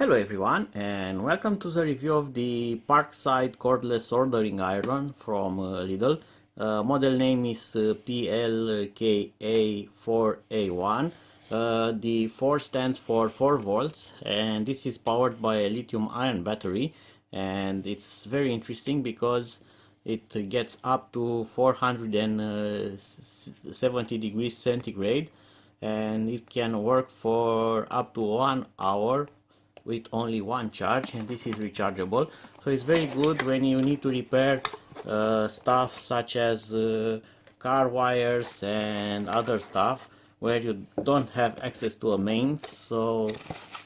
Hello everyone, and welcome to the review of the Parkside cordless soldering iron from Lidl. Model name is PLKA4A1. The 4 stands for 4 volts, and this is powered by a lithium ion battery, and it's very interesting because it gets up to 470 degrees centigrade, and it can work for up to 1 hour with only one charge, and this is rechargeable, so it's very good when you need to repair stuff such as car wires and other stuff where you don't have access to a mains. So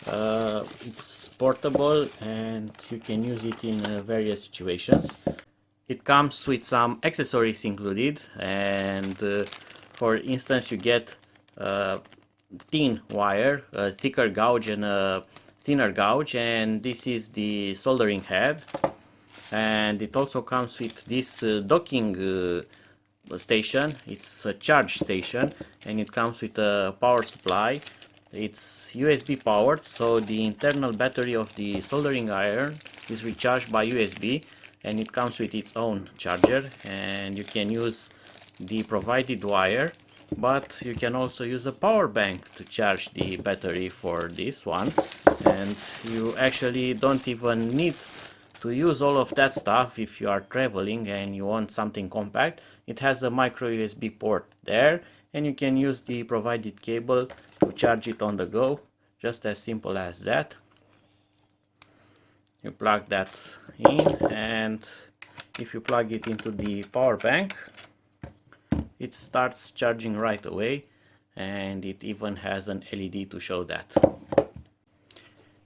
it's portable and you can use it in various situations. It comes with some accessories included, and for instance you get thin wire, a thicker gauge and a thinner gauge, and this is the soldering head. And it also comes with this docking station. It's a charge station, and it comes with a power supply. It's USB powered, so the internal battery of the soldering iron is recharged by USB, and it comes with its own charger, and you can use the provided wire, but you can also use a power bank to charge the battery for this one, and you actually don't even need to use all of that stuff if you are traveling and you want something compact. It has a micro USB port there, and you can use the provided cable to charge it on the go, just as simple as that. You plug that in, and if you plug it into the power bank, it starts charging right away, and it even has an LED to show that.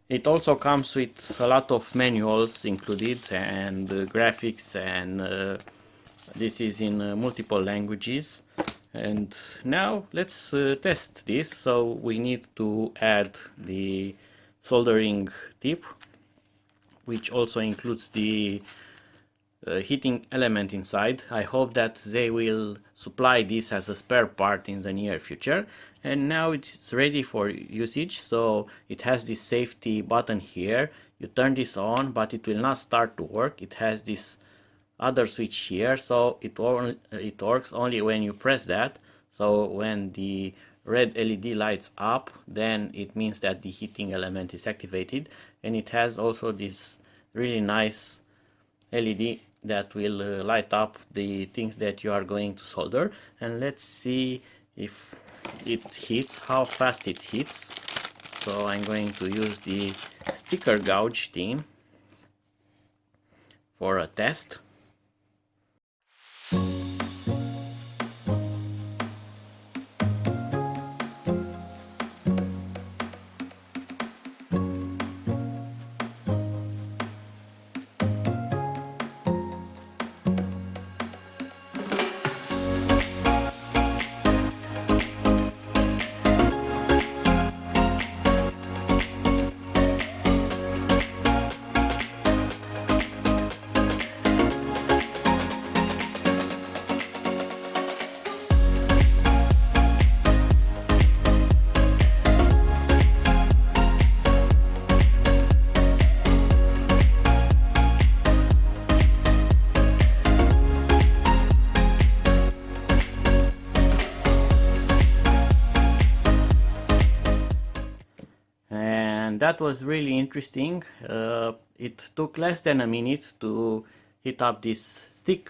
It also comes with a lot of manuals included, and graphics, and this is in multiple languages. And now let's test this. So we need to add the soldering tip, which also includes the heating element inside. I hope that they will supply this as a spare part in the near future. And now it's ready for usage. So it has this safety button here. You turn this on, but it will not start to work. It has this other switch here, so it works only when you press that. So when the red LED lights up, then it means that the heating element is activated. And it has also this really nice LED that will light up the things that you are going to solder. And let's see if it hits, how fast it hits. So I'm going to use the sticker gouge thing for a test. And that was really interesting. It took less than a minute to heat up this thick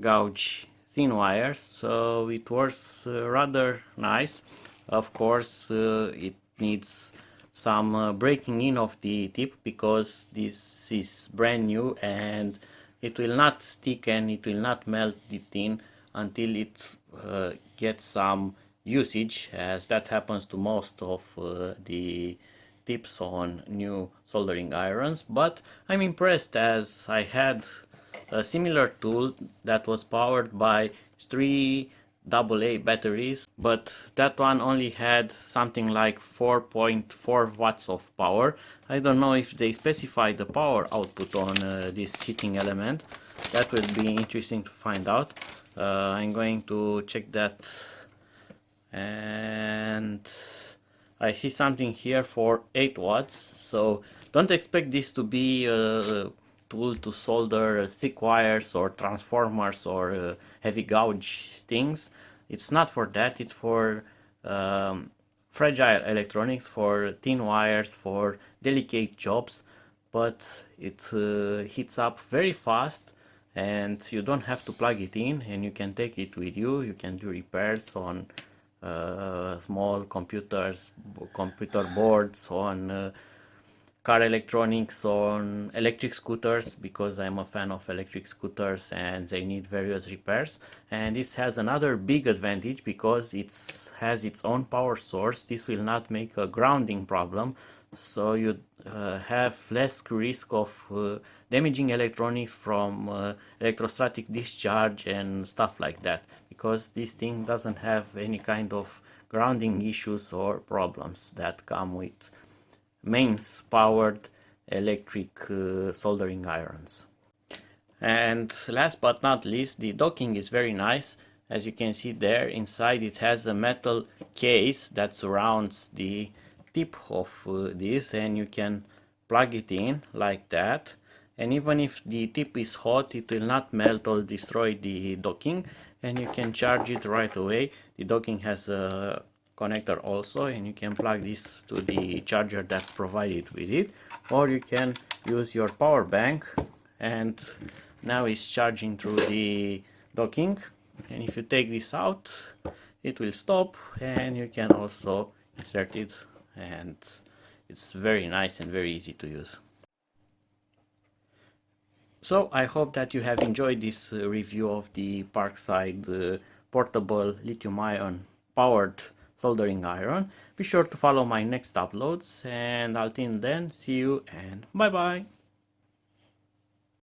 gauge thin wire, so it was rather nice. Of course it needs some breaking in of the tip, because this is brand new and it will not stick and it will not melt the tin until it gets some usage, as that happens to most of the tips on new soldering irons. But I'm impressed, as I had a similar tool that was powered by 3 AA batteries, but that one only had something like 4.4 watts of power. I don't know if they specify the power output on this heating element. That will be interesting to find out. I'm going to check that, and I see something here for 8 watts, so don't expect this to be a tool to solder thick wires or transformers or heavy gauge things. It's not for that, it's for fragile electronics, for thin wires, for delicate jobs, but it heats up very fast and you don't have to plug it in, and you can take it with you. You can do repairs on small computers, computer boards, on car electronics, on electric scooters, because I'm a fan of electric scooters and they need various repairs. And this has another big advantage because it has its own power source. This will not make a grounding problem, so you have less risk of damaging electronics from electrostatic discharge and stuff like that, because this thing doesn't have any kind of grounding issues or problems that come with mains powered electric soldering irons. And last but not least, the docking is very nice. As you can see there, inside it has a metal case that surrounds the tip of this, and you can plug it in like that. And even if the tip is hot, it will not melt or destroy the docking, and you can charge it right away. The docking has a connector also, and you can plug this to the charger that's provided with it, or you can use your power bank, and now it's charging through the docking. And if you take this out, it will stop, and you can also insert it, and it's very nice and very easy to use. So I hope that you have enjoyed this review of the Parkside portable lithium-ion powered soldering iron. Be sure to follow my next uploads, and until then, see you and bye bye.